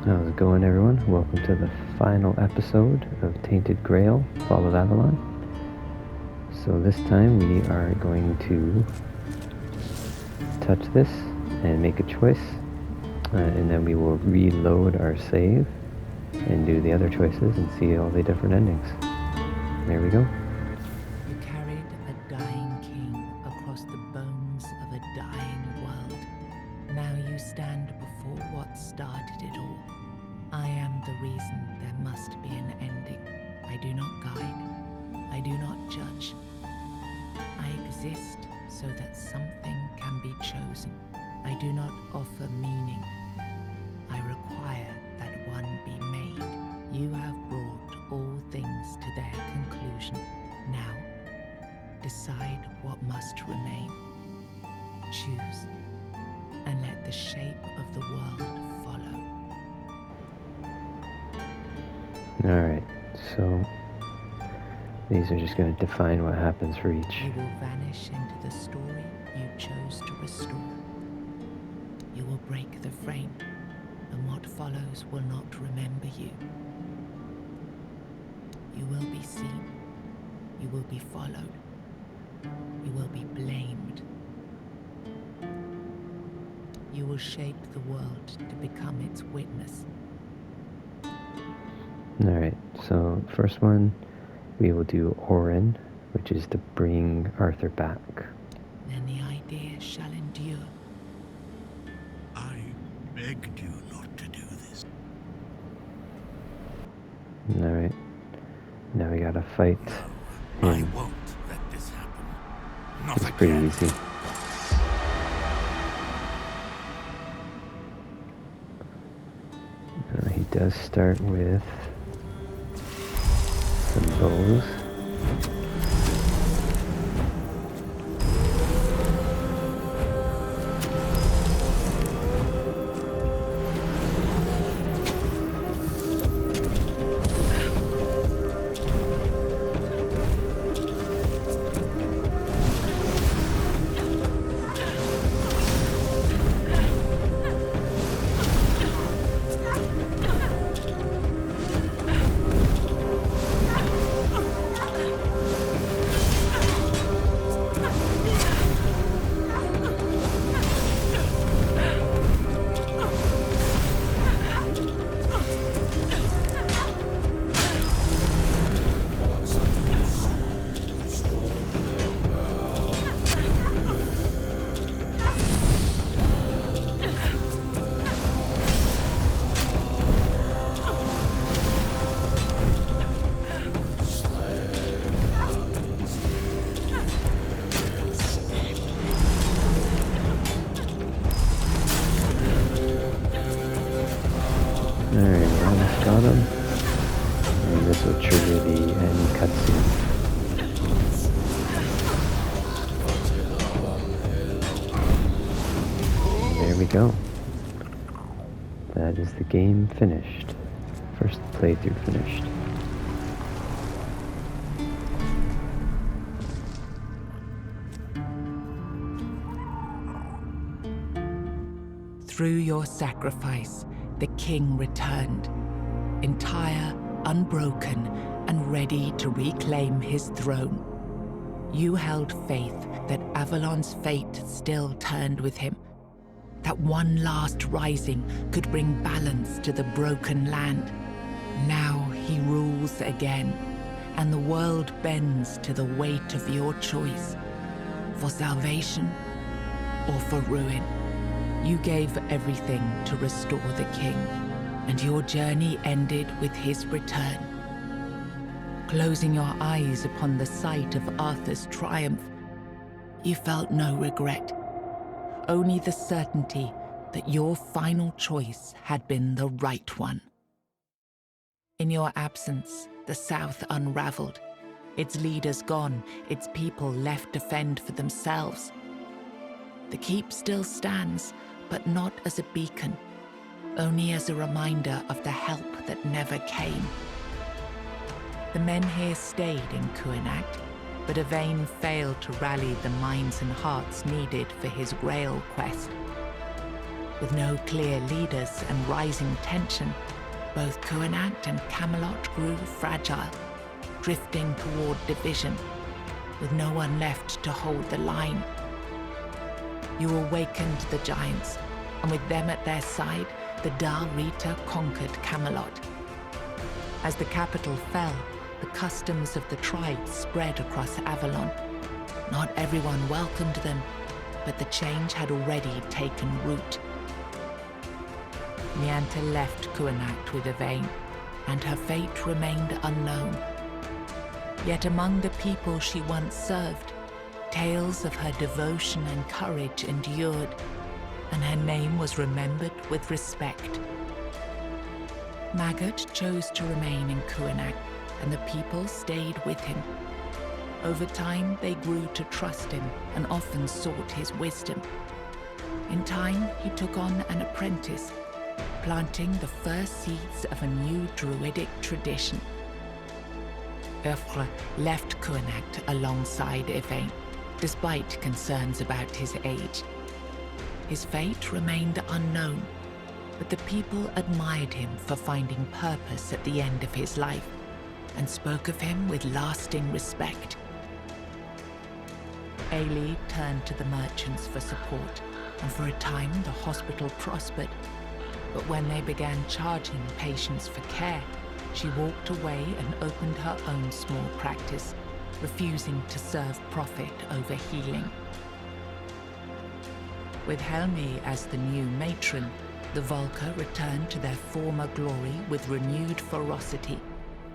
How's it going, everyone? Welcome to the final episode of Tainted Grail, Fall of Avalon. So this time we are going to touch this and make a choice, and then we will reload our save and do the other choices and see all the different endings. There we go. You carried a dying king across the bones of a dying world. Now you stand before what started it all. I am the reason there must be an ending. I do not guide. I do not judge. I exist so that something can be chosen. I do not offer meaning. I require that one be made. You have brought all things to their conclusion. Now, decide what must remain. Choose, and let the shape of the world follow. Alright, so these are just going to define what happens for each. You will vanish into the story you chose to restore. You will break the frame, and what follows will not remember you. You will be seen. You will be followed. You will be blamed. You will shape the world to become its witness. Alright, so first one, we will do Orin, which is to bring Arthur back. Then the idea shall endure. I begged you not to do this. Alright, now we gotta fight I him. won't let this happen. Not It's pretty again. easy. He does start with some bows. Alright, almost got him. And this will trigger the end cutscene. There we go. That is the game finished. First playthrough finished. Through your sacrifice, the king returned, entire, unbroken, and ready to reclaim his throne. You held faith that Avalon's fate still turned with him, that one last rising could bring balance to the broken land. Now he rules again, and the world bends to the weight of your choice, for salvation or for ruin. You gave everything to restore the king, and your journey ended with his return. Closing your eyes upon the sight of Arthur's triumph, you felt no regret, only the certainty that your final choice had been the right one. In your absence, the South unraveled, its leaders gone, its people left to fend for themselves. The keep still stands, but not as a beacon, only as a reminder of the help that never came. The men here stayed in Cuanacht, but Yvain failed to rally the minds and hearts needed for his Grail quest. With no clear leaders and rising tension, both Cuanacht and Camelot grew fragile, drifting toward division, with no one left to hold the line. You awakened the giants, and with them at their side, the Dal Rita conquered Camelot. As the capital fell, the customs of the tribes spread across Avalon. Not everyone welcomed them, but the change had already taken root. Nianta left Cuanacht with Yvain, and her fate remained unknown. Yet among the people she once served, tales of her devotion and courage endured, and her name was remembered with respect. Maggot chose to remain in Cuanacht, and the people stayed with him. Over time, they grew to trust him and often sought his wisdom. In time, he took on an apprentice, planting the first seeds of a new druidic tradition. Urfre left Cuanacht alongside Yvain, despite concerns about his age. His fate remained unknown, but the people admired him for finding purpose at the end of his life, and spoke of him with lasting respect. Ailey turned to the merchants for support, and for a time the hospital prospered. But when they began charging patients for care, she walked away and opened her own small practice, refusing to serve profit over healing. With Helmi as the new matron, the Volca returned to their former glory with renewed ferocity,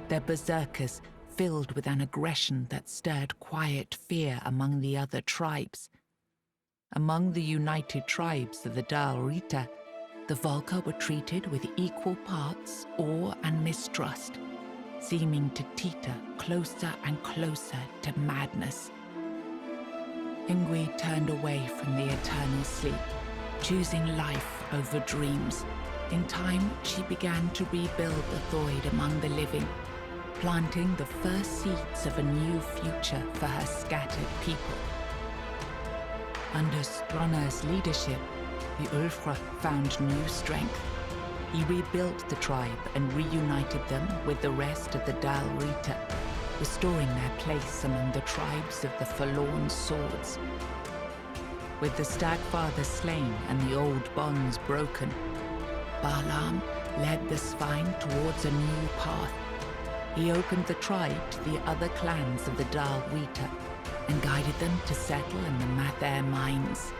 their berserkers filled with an aggression that stirred quiet fear among the other tribes. Among the united tribes of the Dal Rita, the Volca were treated with equal parts awe and mistrust, seeming to teeter closer and closer to madness. Ingui turned away from the eternal sleep, choosing life over dreams. In time, she began to rebuild the Thoid among the living, planting the first seeds of a new future for her scattered people. Under Stronner's leadership, the Ulfra found new strength. He rebuilt the tribe and reunited them with the rest of the Dal Rita, restoring their place among the tribes of the Forlorn Swords. With the Stagfather slain and the old bonds broken, Balaam led the Svine towards a new path. He opened the tribe to the other clans of the Dal Rita and guided them to settle in the Mather mines.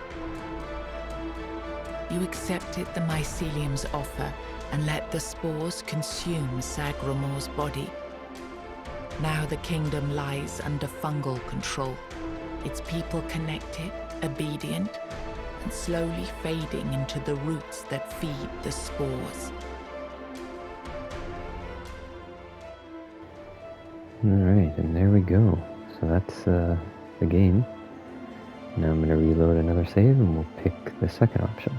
You accepted the mycelium's offer and let the spores consume Sagramor's body. Now the kingdom lies under fungal control, its people connected, obedient, and slowly fading into the roots that feed the spores. Alright, and there we go. So that's the game. Now I'm going to reload another save and we'll pick the second option.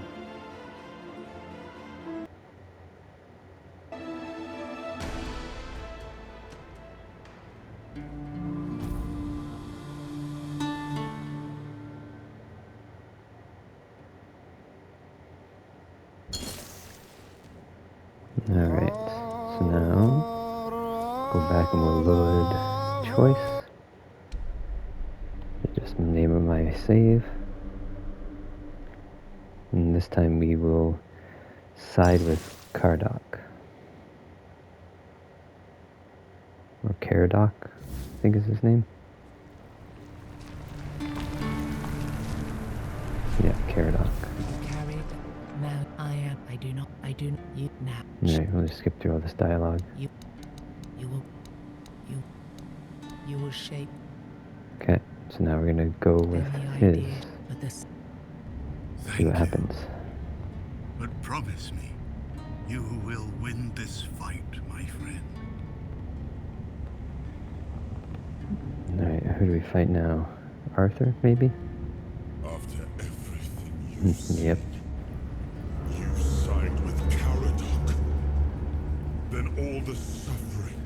Alright, so now go back and we'll load choice. Just the name of my save. And this time we will side with Caradoc. Or Caradoc, I think is his name. Yeah, Caradoc. Carried, now I am, I do not, you now. Alright, we'll just skip through all this dialogue. You will shape. Okay, so now we're gonna go with his. See what happens. But promise me, you will win this fight, my friend. Alright, who do we fight now? Arthur, maybe? After everything you said, Yep. you signed with Caradoc. Then all the suffering,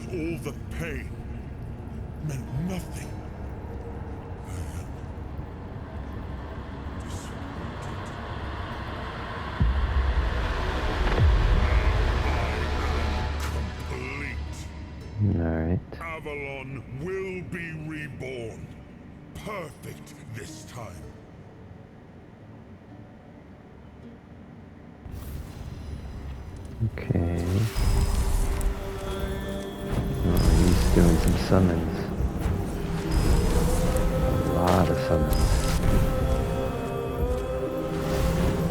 all the pain, meant nothing. I am disappointed. Avalon will be reborn. Perfect this time. Okay. Oh, he's doing some summons. A lot of summons.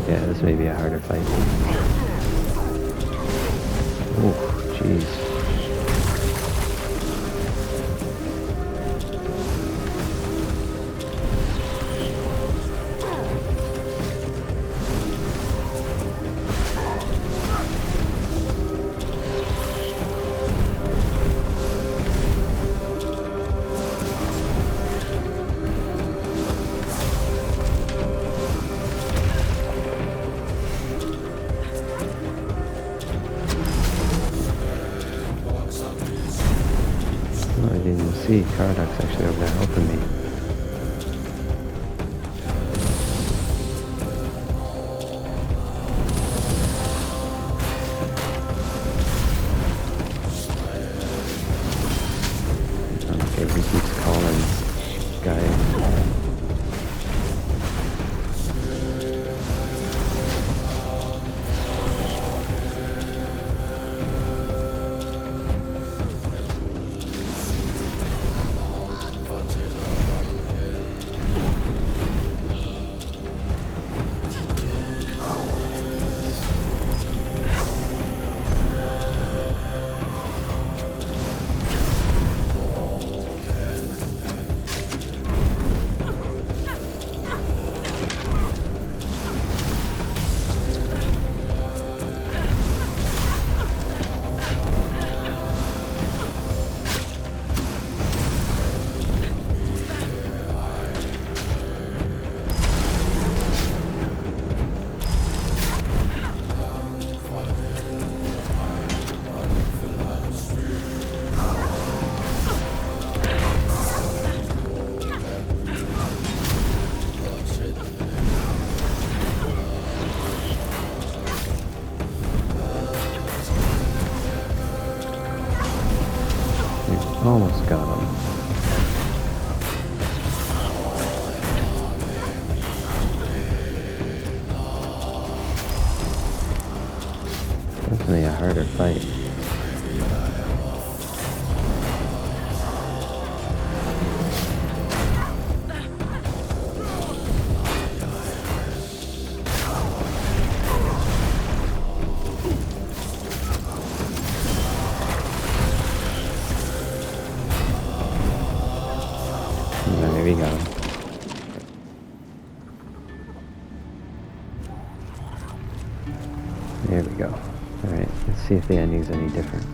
Yeah, this may be a harder fight. Oh, jeez. I didn't even see Cuanacht's actually over there helping me. Okay, he keeps calling guy. Almost got him. Definitely a harder fight. There we go. There we go. Alright, let's see if the ending's any different.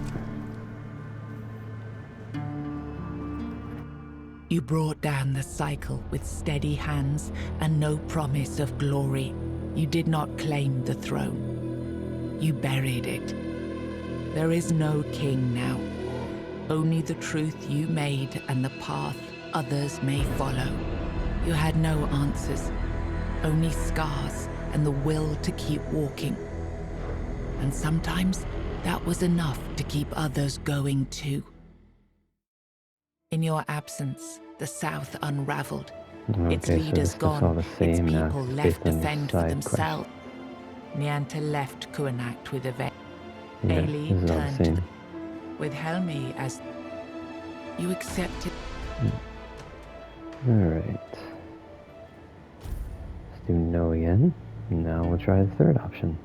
You brought down the cycle with steady hands and no promise of glory. You did not claim the throne. You buried it. There is no king now. Only the truth you made and the path others may follow. You had no answers, only scars and the will to keep walking. And sometimes that was enough to keep others going too. In your absence, the South unraveled. Its Okay, leaders so this is all gone, the its same now, people based left to on the fend for side themselves. Nianta left Cuanacht with Awaken. Yeah, Ailey this is all the turned to same. with Helmi as you accepted. Alright. Let's do no again. Now we'll try the third option.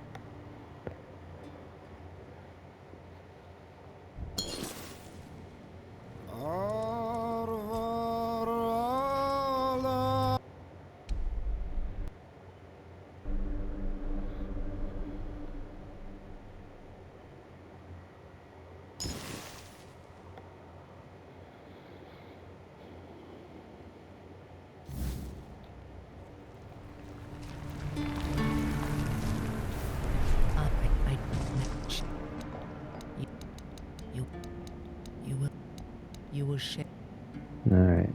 You will share. Alright.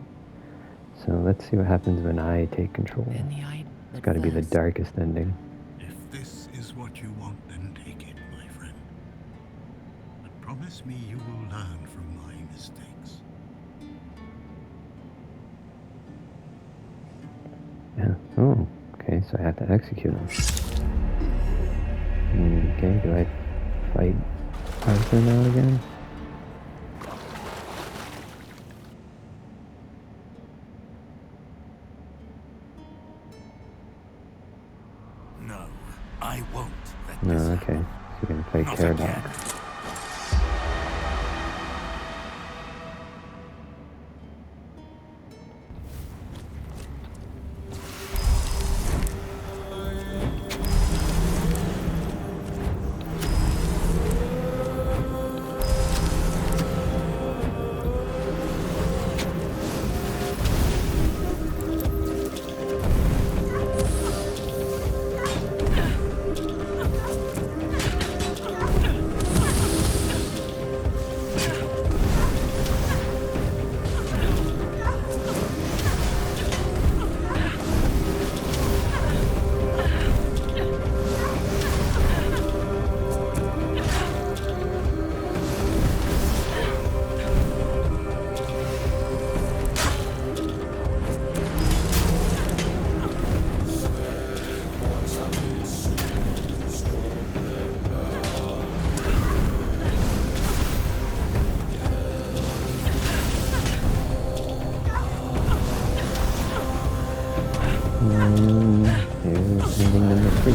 So let's see what happens when I take control. In the eye. It's got to be the darkest ending. If this is what you want, then take it, my friend. But promise me you will learn from my mistakes. Oh, okay, so I have to execute him. Okay, do I fight Arthur now again? No, I won't let No, this okay. happen. So you're gonna play Not Paradox. again. Here's ending number 3.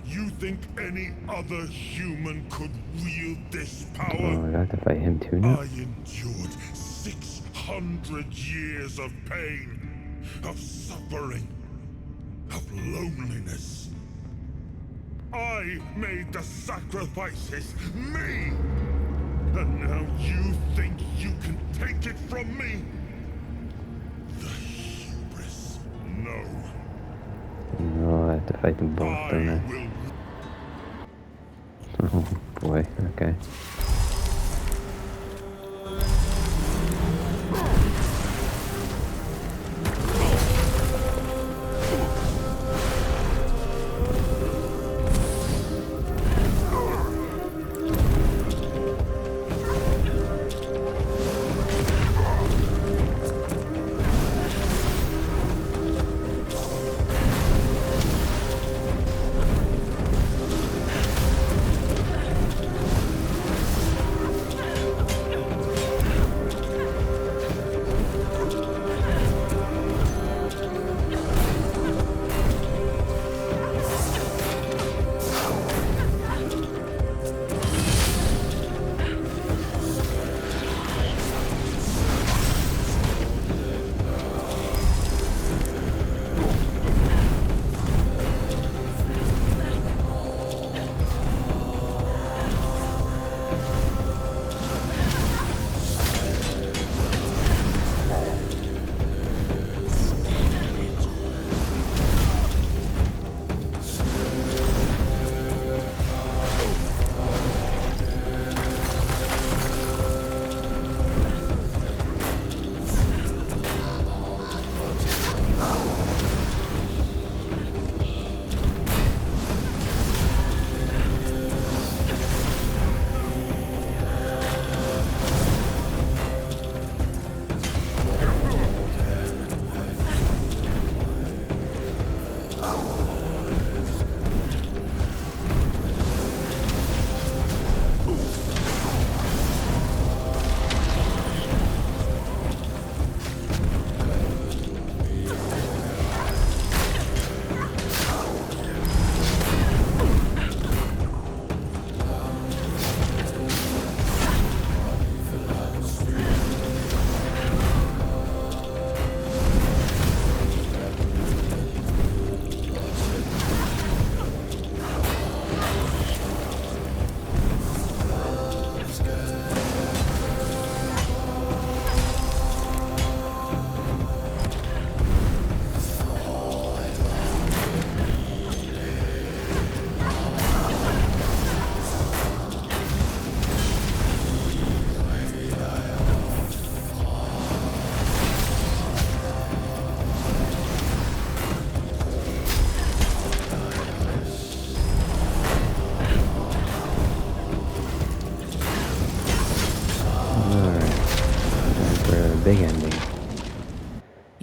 You think any other human could wield this Oh, power? I have to fight him too now? I endured 600 years of pain, of suffering, of loneliness. I made the sacrifices, me! And now you think you can take it from me? The hubris. No. No, I have to fight them both, don't I I? will. Oh boy, okay.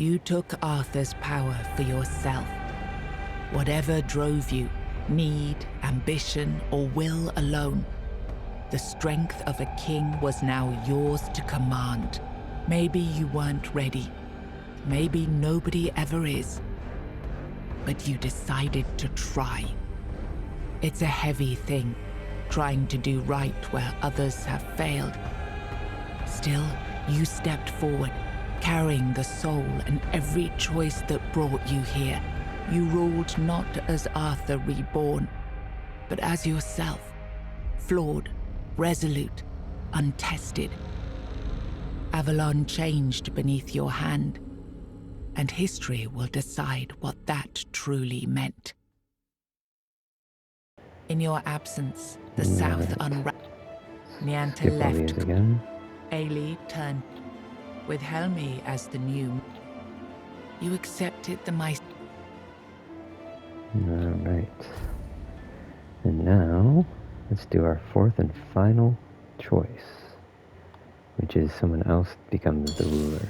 You took Arthur's power for yourself. Whatever drove you, need, ambition, or will alone, the strength of a king was now yours to command. Maybe you weren't ready. Maybe nobody ever is. But you decided to try. It's a heavy thing, trying to do right where others have failed. Still, you stepped forward, carrying the soul and every choice that brought you here. You ruled not as Arthur reborn, but as yourself, flawed, resolute, untested. Avalon changed beneath your hand, and history will decide what that truly meant. In your absence, the South unwrapped. Nianta Skip all these left. again. Ailey turned, with Helmi as the new. You accepted the mice. Alright. And now, let's do our fourth and final choice, which is someone else becomes the ruler.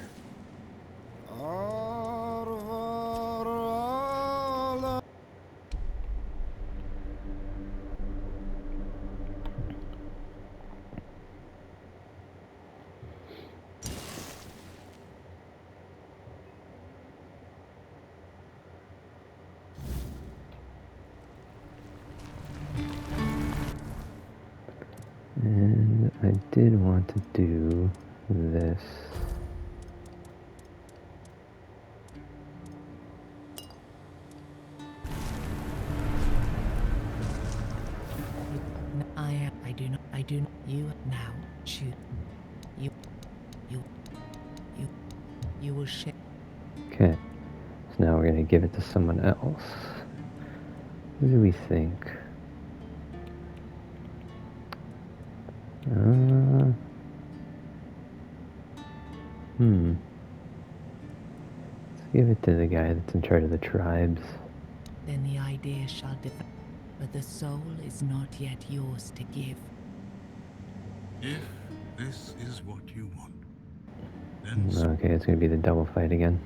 And I did want to do this. I do not. You now choose. You will share. Okay. So now we're going to give it to someone else. Who do we think? Let's give it to the guy that's in charge of the tribes. Then the idea shall develop, but the soul is not yet yours to give. If this is what you want, then so. Okay, it's going to be the double fight again.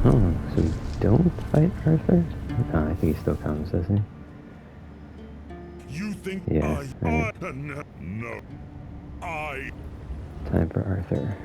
Oh, so we don't fight Arthur? No, I think he still comes, doesn't he? You think Yeah, I no. I Time for Arthur.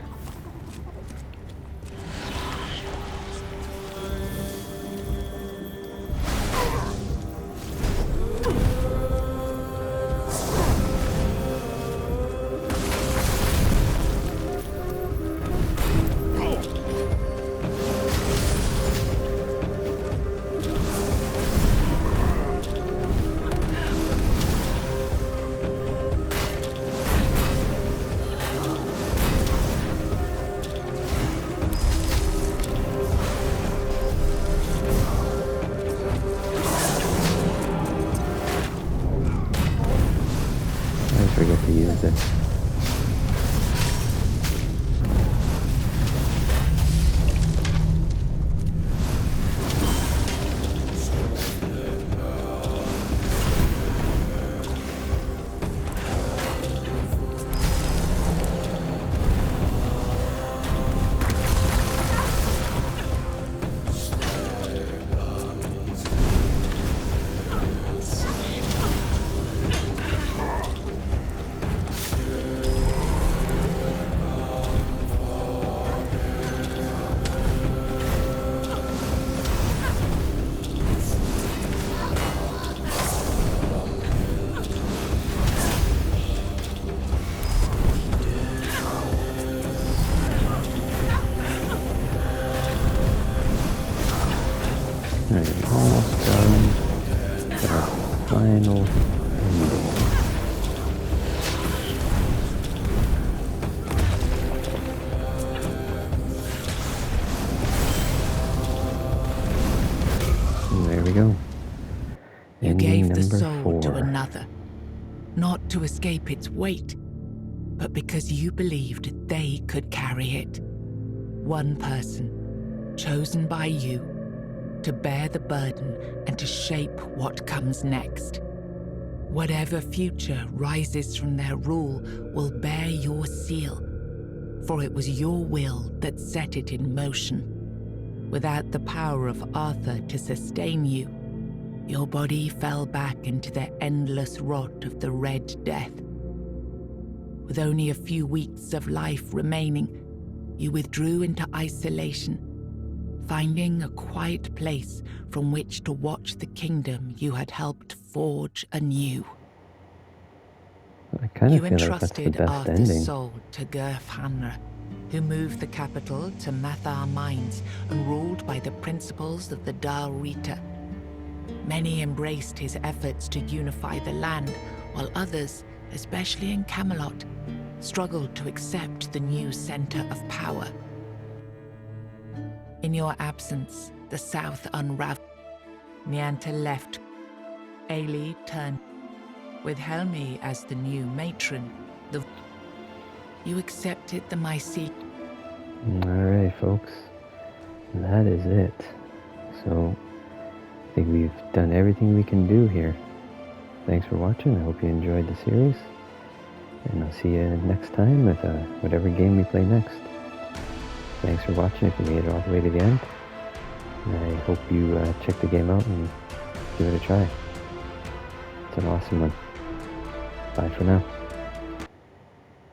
Alright, almost done. Got our final ending. And there we go. You Ending gave the number soul to 4. another, not to escape its weight, but because you believed they could carry it. One person, chosen by you, to bear the burden and to shape what comes next. Whatever future rises from their rule will bear your seal, for it was your will that set it in motion. Without the power of Arthur to sustain you, your body fell back into the endless rot of the Red Death. With only a few weeks of life remaining, you withdrew into isolation, finding a quiet place from which to watch the kingdom you had helped forge anew. I kind You of feel like that's the entrusted best Arthur's ending. soul to Gerfhanra, who moved the capital to Mathar Mines and ruled by the principles of the Dal Rita. Many embraced his efforts to unify the land, while others, especially in Camelot, struggled to accept the new center of power. In your absence, the south unraveled. Nianta left. Ailey turned. With Helmi as the new matron, you accepted the Mycete. Alright, folks. That is it. So, I think we've done everything we can do here. Thanks for watching. I hope you enjoyed the series. And I'll see you next time with whatever game we play next. Thanks for watching if you made it all the way to the end. And I hope you check the game out and give it a try. It's an awesome one. Bye for now.